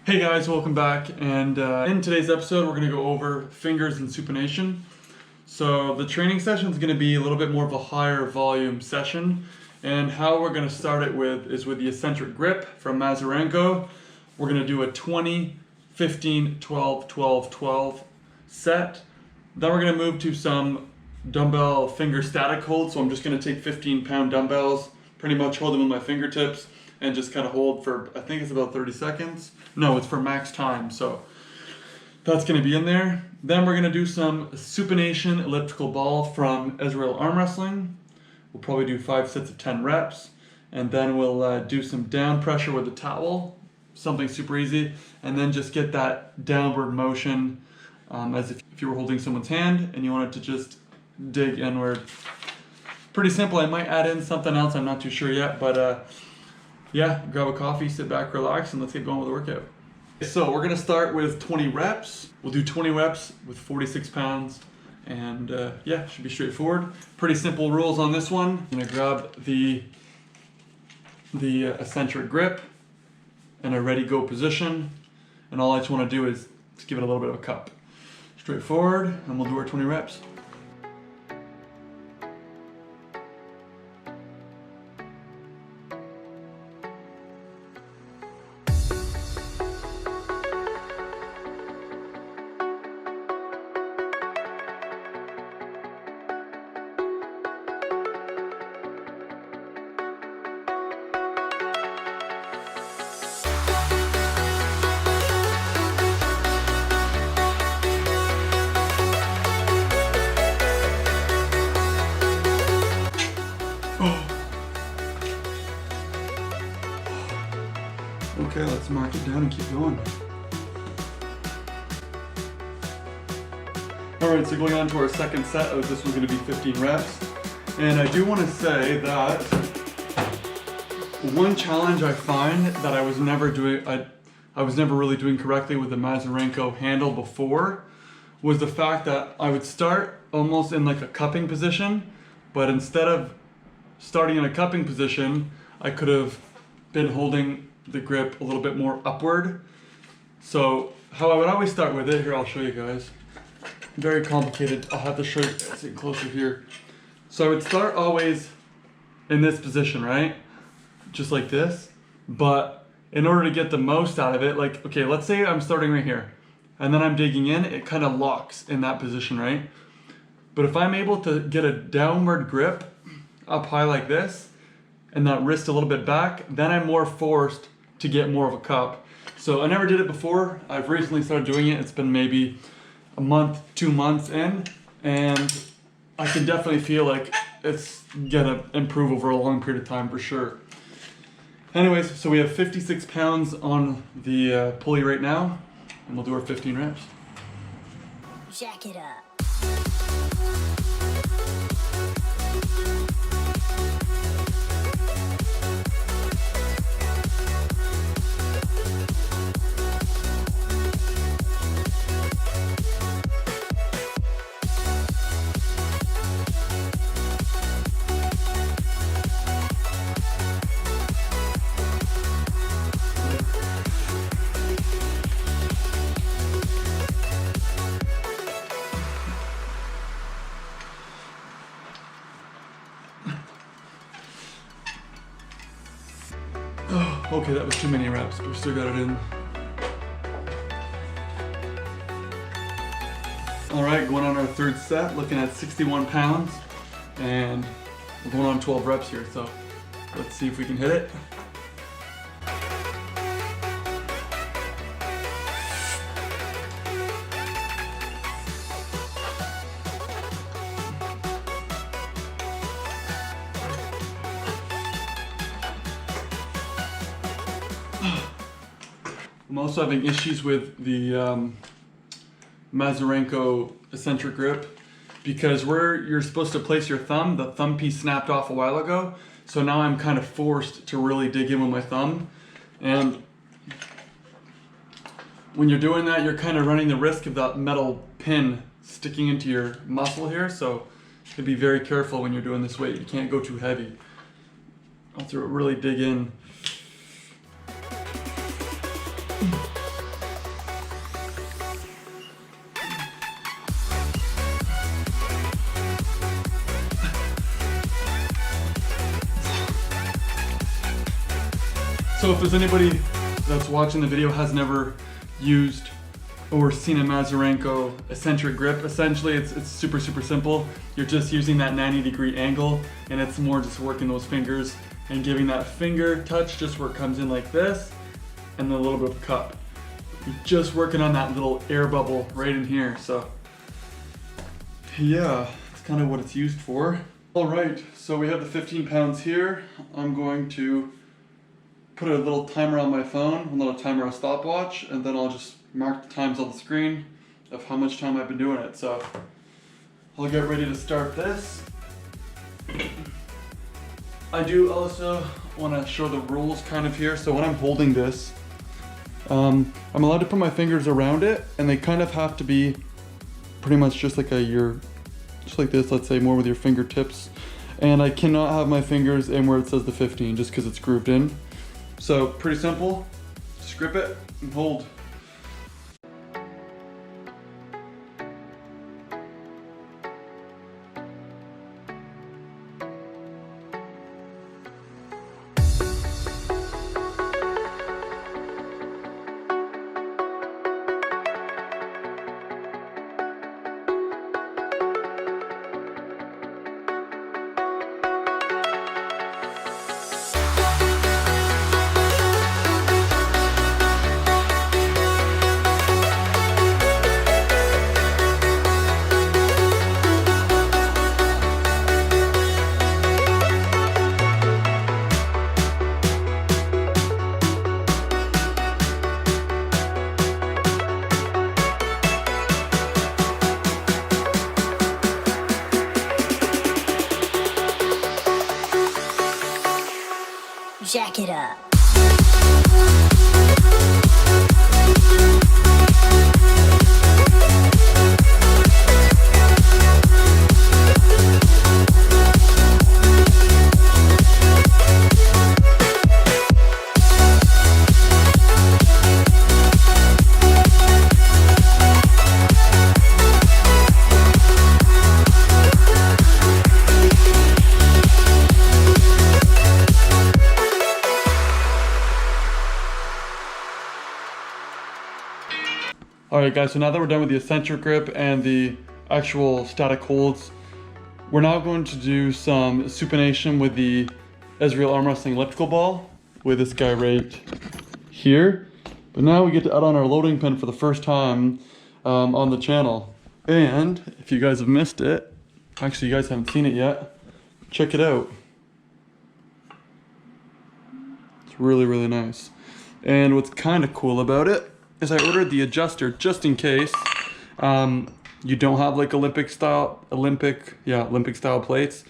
Hey guys, welcome back. And in today's episode, we're going to go over fingers and supination. So the training session is going to be a little bit more of a higher volume session. And how we're going to start it is with the eccentric grip from Mazurenko. We're going to do a 20, 15, 12, 12, 12 set. Then we're going to move to some dumbbell finger static hold. So I'm just going to take 15-pound dumbbells, pretty much hold them with my fingertips, and just kind of hold for, I think it's about 30 seconds. No, it's for max time, so that's gonna be in there. Then we're gonna do some supination elliptical ball from Israel Arm Wrestling. We'll probably do 5 sets of 10 reps, and then we'll do some down pressure with the towel, something super easy, and then just get that downward motion as if you were holding someone's hand and you wanted to just dig inward. Pretty simple. I might add in something else, I'm not too sure yet, but yeah, grab a coffee, sit back, relax, and let's get going with the workout. So we're gonna start with 20 reps. We'll do 20 reps with 46 pounds, and yeah, should be straightforward. Pretty simple rules on this one. I'm gonna grab the eccentric grip in a ready go position, and all I just wanna do is just give it a little bit of a cup. Straightforward, and we'll do our 20 reps. Okay, let's mark it down and keep going. Alright, so going on to our second set of this one's going to be 15 reps. And I do want to say that one challenge I find that I was never really doing correctly with the Mazurenko handle before was the fact that I would start almost in like a cupping position, but instead of starting in a cupping position, I could have been holding the grip a little bit more upward. So how I would always start with it, here I'll show you guys. Very complicated, I'll have to show you guys it closer here. So I would start always in this position, right? Just like this. But in order to get the most out of it, like, okay, let's say I'm starting right here and then I'm digging in, it kind of locks in that position, right? But if I'm able to get a downward grip up high like this, and that wrist a little bit back, then I'm more forced to get more of a cup. So I never did it before. I've recently started doing it. It's been maybe a month, 2 months in, and I can definitely feel like it's gonna improve over a long period of time for sure. Anyways, so we have 56 pounds on the pulley right now, and we'll do our 15 reps. Jack it up. Oh, okay, that was too many reps, but we still got it in. All right, going on our third set, looking at 61 pounds, and we're going on 12 reps here, so let's see if we can hit it. I'm also having issues with the Mazurenko eccentric grip because where you're supposed to place your thumb, the thumb piece snapped off a while ago. So now I'm kind of forced to really dig in with my thumb. And when you're doing that, you're kind of running the risk of that metal pin sticking into your muscle here. So you have to be very careful when you're doing this weight. You can't go too heavy. I'll have to really dig in. So if there's anybody that's watching the video has never used or seen a Mazurenko eccentric grip, essentially it's super simple. You're just using that 90-degree angle, and it's more just working those fingers and giving that finger touch just where it comes in like this, and then a little bit of cup. You're just working on that little air bubble right in here. So yeah, that's kind of what it's used for. All right, so we have the 15 pounds here. I'm going to put a little timer on my phone, a little timer, a stopwatch, and then I'll just mark the times on the screen of how much time I've been doing it. So I'll get ready to start this. I do also want to show the rules kind of here. So when I'm holding this, I'm allowed to put my fingers around it, and they kind of have to be pretty much just like just like this, let's say, more with your fingertips. And I cannot have my fingers in where it says the 15 just because it's grooved in. So pretty simple, just grip it and hold. Jack it up. Alright guys, so now that we're done with the eccentric grip and the actual static holds, we're now going to do some supination with the Israel Arm Wrestling elliptical ball with this guy right here. But now we get to add on our loading pin for the first time on the channel. And if you guys have missed it, actually you guys haven't seen it yet, check it out. It's really nice. And what's kind of cool about it is I ordered the adjuster just in case you don't have like Olympic style plates,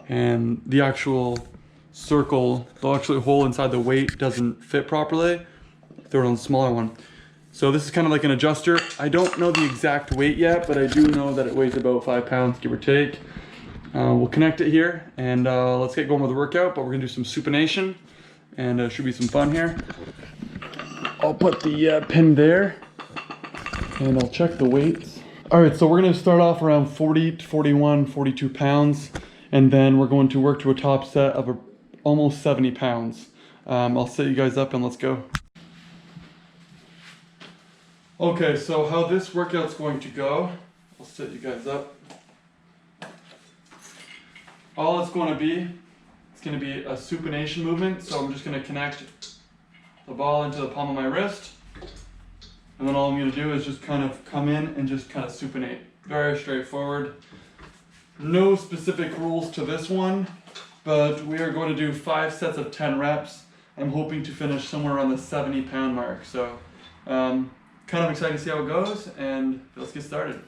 and the actual circle, the actual hole inside the weight doesn't fit properly. Throw it on a smaller one. So this is kind of like an adjuster. I don't know the exact weight yet, but I do know that it weighs about 5 pounds, give or take. We'll connect it here, and let's get going with the workout, but we're gonna do some supination, and should be some fun here. I'll put the pin there, and I'll check the weights. All right, so we're gonna start off around 40 to 41, 42 pounds, and then we're going to work to a top set of almost 70 pounds. I'll set you guys up and let's go. Okay, so how this workout's going to go, I'll set you guys up. All it's going to be a supination movement, so I'm just gonna connect the ball into the palm of my wrist, and then all I'm going to do is just kind of come in and just kind of supinate. Very straightforward. No specific rules to this one, but we are going to do 5 sets of 10 reps. I'm hoping to finish somewhere around the 70 pound mark, so kind of excited to see how it goes, and let's get started.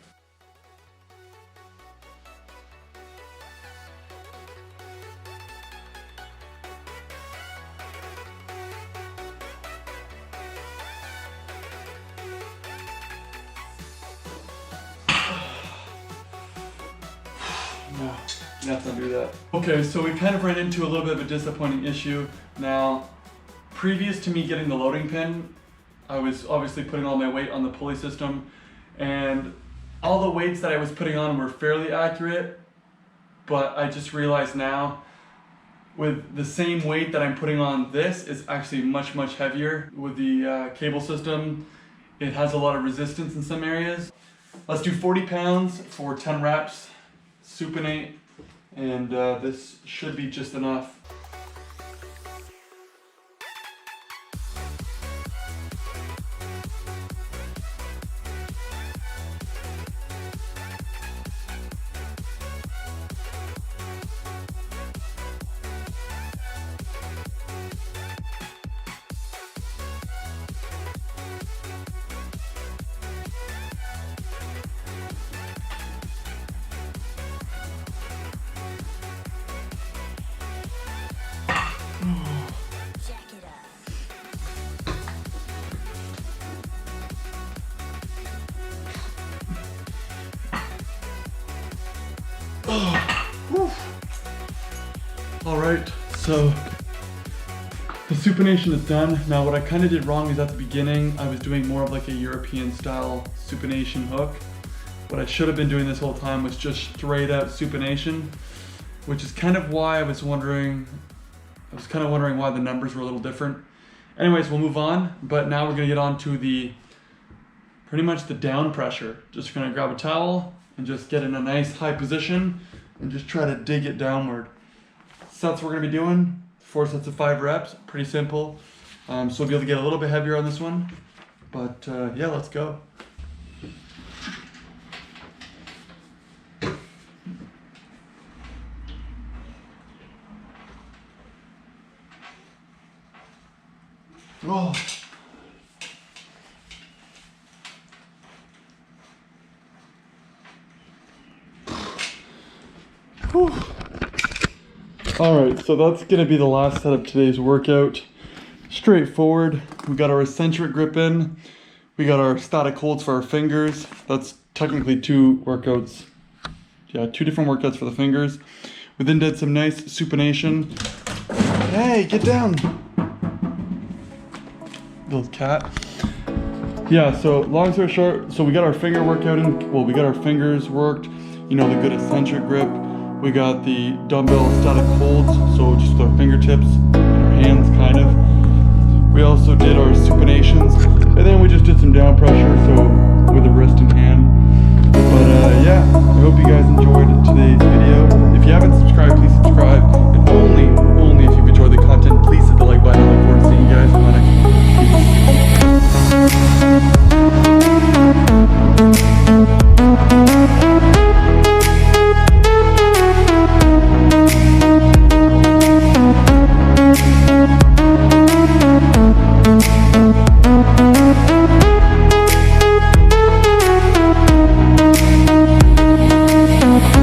No, let's not do that. Okay, so we kind of ran into a little bit of a disappointing issue. Now, previous to me getting the loading pin, I was obviously putting all my weight on the pulley system, and all the weights that I was putting on were fairly accurate, but I just realized now with the same weight that I'm putting on this. It's actually much, much heavier with the cable system. It has a lot of resistance in some areas. Let's do 40 pounds for 10 reps, supinate, and this should be just enough. Jack it up. Alright, so the supination is done. Now what I kind of did wrong is at the beginning, I was doing more of like a European style supination hook. What I should have been doing this whole time was just straight out supination, which is kind of why I was wondering why the numbers were a little different. Anyways, we'll move on, but now we're gonna get on to pretty much the down pressure. Just gonna grab a towel and just get in a nice high position and just try to dig it downward. Sets we're gonna be doing, 4 sets of 5 reps, pretty simple. So we'll be able to get a little bit heavier on this one, but yeah, let's go. Oh. Whew. All right, so that's gonna be the last set of today's workout. Straightforward. We got our eccentric grip in. We got our static holds for our fingers. That's technically 2 workouts. Yeah, 2 different workouts for the fingers. We then did some nice supination. Hey, get down. Little cat. Yeah, so long story short, so we got our finger workout in, well, we got our fingers worked, you know, the good eccentric grip. We got the dumbbell static holds, so just with our fingertips and our hands, kind of. We also did our supinations